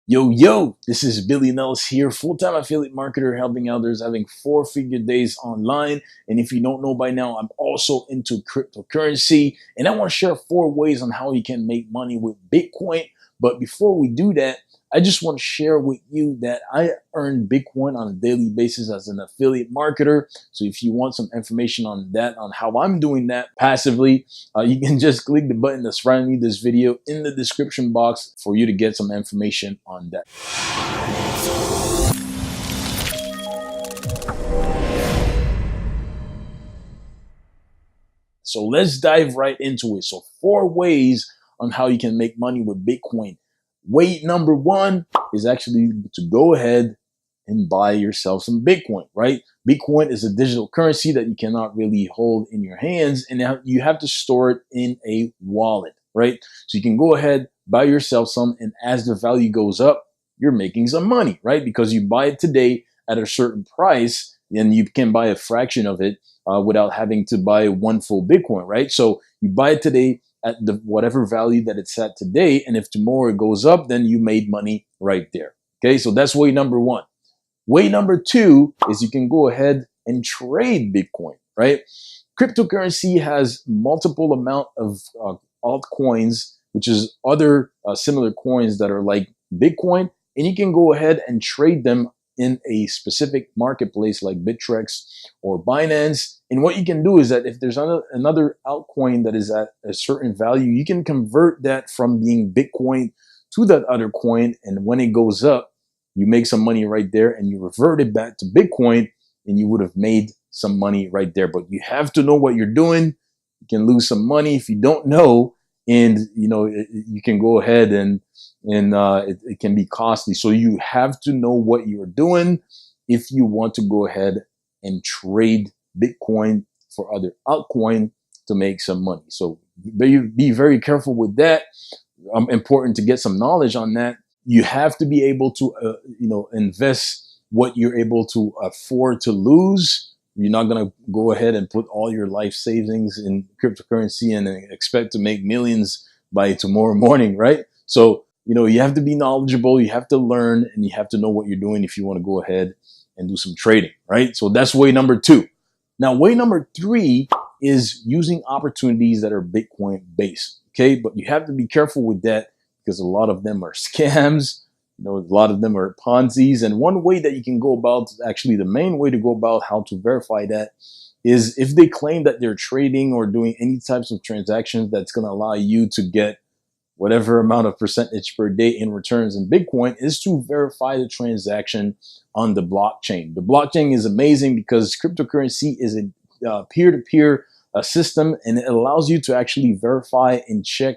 Yo, this is Billy Nellis here, full-time affiliate marketer helping others having four-figure days online. And if you don't know by now, I'm also into cryptocurrency, and I want to share 4 ways on how you can make money with Bitcoin. But before we do that, I just want to share with you that I earn Bitcoin on a daily basis as an affiliate marketer. So if you want some information on that, on how I'm doing that passively, you can just click the button that's right underneath this video in the description box for you to get some information on that. So let's dive right into it. So 4 ways on how you can make money with Bitcoin. Way number 1 is actually to go ahead and buy yourself some Bitcoin, right? Bitcoin is a digital currency that you cannot really hold in your hands, and now you have to store it in a wallet, right? So you can go ahead, buy yourself some, and as the value goes up, you're making some money, right? Because you buy it today at a certain price, and you can buy a fraction of it without having to buy one full Bitcoin, right? So you buy it today at the whatever value that it's at today, and if tomorrow it goes up, then you made money right there. Okay, so that's way number 1. Way number 2 is you can go ahead and trade Bitcoin, right? Cryptocurrency has multiple amount of altcoins, which is other similar coins that are like Bitcoin, and you can go ahead and trade them in a specific marketplace like Bittrex or Binance. And what you can do is that if there's another altcoin that is at a certain value, you can convert that from being Bitcoin to that other coin. And when it goes up, you make some money right there and you revert it back to Bitcoin and you would have made some money right there. But you have to know what you're doing. You can lose some money if you don't know. And, you can go ahead and it can be costly. So you have to know what you're doing if you want to go ahead and trade Bitcoin for other altcoin to make some money. So be very careful with that. Important to get some knowledge on that. You have to be able to, invest what you're able to afford to lose. You're not going to go ahead and put all your life savings in cryptocurrency and expect to make millions by tomorrow morning, right? So, you have to be knowledgeable, you have to learn, and you have to know what you're doing if you want to go ahead and do some trading, right? So that's way number 2. Now, way number 3 is using opportunities that are Bitcoin based, okay? But you have to be careful with that because a lot of them are scams. A lot of them are Ponzi's. And one way that you can go about, actually the main way to go about how to verify that, is if they claim that they're trading or doing any types of transactions that's going to allow you to get whatever amount of percentage per day in returns in Bitcoin, is to verify the transaction on the blockchain. The blockchain is amazing because cryptocurrency is a peer-to-peer system, and it allows you to actually verify and check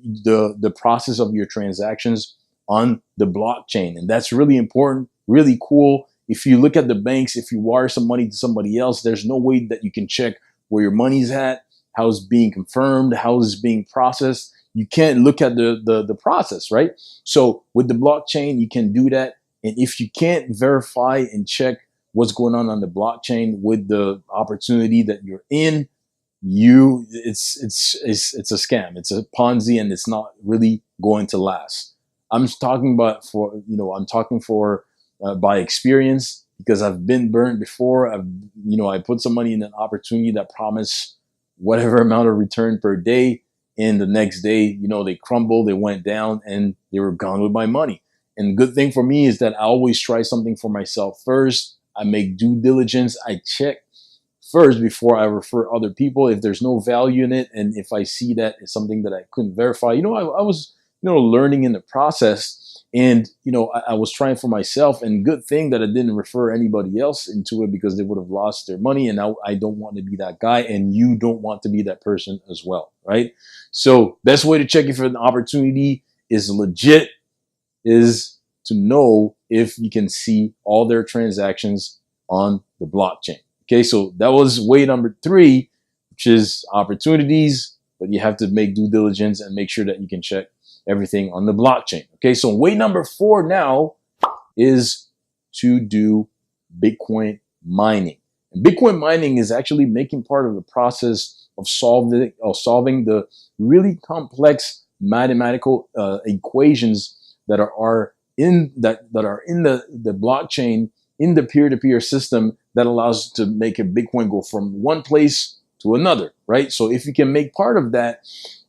the process of your transactions on the blockchain. And that's really important, really cool. If you look at the banks, if you wire some money to somebody else, there's no way that you can check where your money's at, how it's being confirmed, how it's being processed. You can't look at the process, right? So with the blockchain, you can do that. And if you can't verify and check what's going on the blockchain with the opportunity that you're in, it's a scam. It's a Ponzi, and it's not really going to last. I'm talking about by experience, because I've been burned before. I put some money in an opportunity that promised whatever amount of return per day, and the next day, they crumbled, they went down, and they were gone with my money. And the good thing for me is that I always try something for myself first. I make due diligence. I check first before I refer other people if there's no value in it, and if I see that it's something that I couldn't verify. I was learning in the process, and I was trying for myself, and good thing that I didn't refer anybody else into it because they would have lost their money, and I don't want to be that guy, and you don't want to be that person as well, right? So best way to check if an opportunity is legit is to know if you can see all their transactions on the blockchain. Okay, so that was way number 3, which is opportunities, but you have to make due diligence and make sure that you can check everything on the blockchain. Okay, so way number 4 now is to do Bitcoin mining. And Bitcoin mining is actually making part of the process of solving the really complex mathematical equations that are that are in the blockchain, in the peer-to-peer system, that allows to make a Bitcoin go from one place to another, right? So if you can make part of that,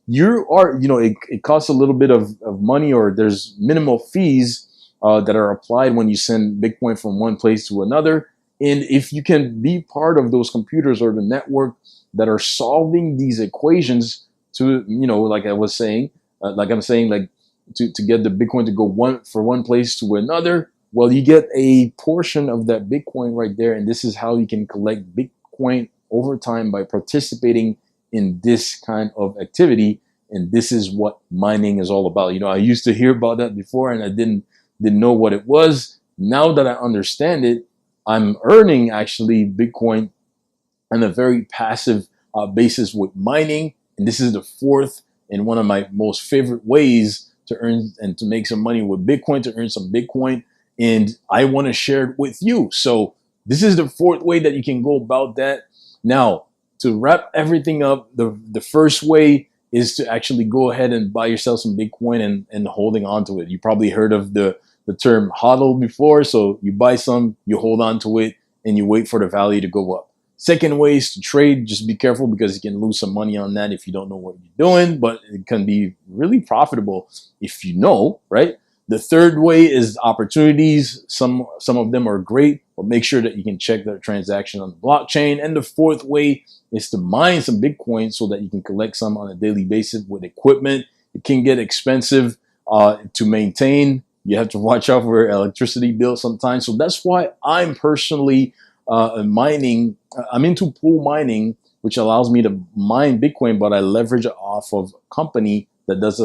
it costs a little bit of money, or there's minimal fees that are applied when you send Bitcoin from one place to another. And if you can be part of those computers or the network that are solving these equations to, like I was saying, like I'm saying, like to get the Bitcoin to go from one place to another, well, you get a portion of that Bitcoin right there. And this is how you can collect Bitcoin over time by participating in this kind of activity. And this is what mining is all about. I used to hear about that before, and I didn't know what it was. Now that I understand it, I'm earning actually Bitcoin on a very passive basis with mining. And this is the fourth and one of my most favorite ways to earn and to make some money with Bitcoin, to earn some Bitcoin. And I want to share it with you. So this is the fourth way that you can go about that. Now, to wrap everything up, the first way is to actually go ahead and buy yourself some Bitcoin and holding on to it. You probably heard of the term HODL before. So you buy some, you hold on to it, and you wait for the value to go up. Second way is to trade. Just be careful, because you can lose some money on that if you don't know what you're doing, but it can be really profitable if you know, right? The third way is opportunities. Some of them are great, but make sure that you can check their transaction on the blockchain. And the fourth way is to mine some Bitcoin so that you can collect some on a daily basis with equipment. It can get expensive to maintain. You have to watch out for electricity bills sometimes. So that's why I'm personally mining. I'm into pool mining, which allows me to mine Bitcoin, but I leverage it off of a company that does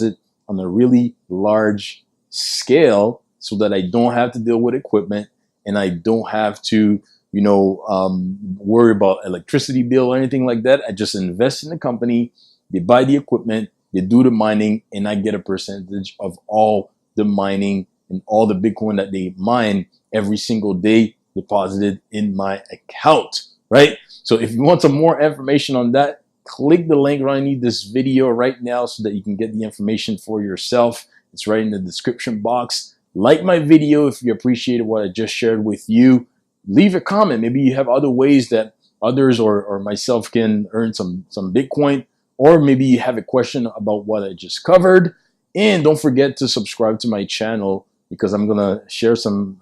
it on a really large scale, so that I don't have to deal with equipment, and I don't have to, worry about electricity bill or anything like that. I just invest in the company, they buy the equipment, they do the mining, and I get a percentage of all the mining and all the Bitcoin that they mine every single day deposited in my account, right? So if you want some more information on that, click the link right underneath this video right now so that you can get the information for yourself. It's right in the description box. Like my video if you appreciated what I just shared with you. Leave a comment. Maybe you have other ways that others or myself can earn some Bitcoin, or maybe you have a question about what I just covered. And don't forget to subscribe to my channel, because I'm gonna share some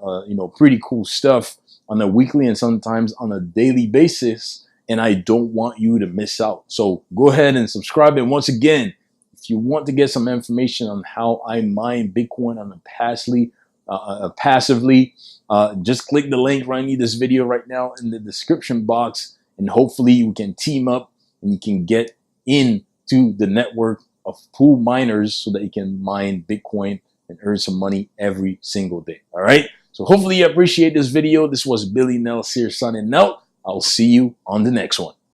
pretty cool stuff on a weekly and sometimes on a daily basis, and I don't want you to miss out. So go ahead and subscribe. And once again, if you want to get some information on how I mine Bitcoin on a passively, just click the link right underneath this video right now in the description box, and hopefully you can team up and you can get into the network of pool miners so that you can mine Bitcoin and earn some money every single day. All right. So hopefully you appreciate this video. This was Billy Nels here signing out. I'll see you on the next one.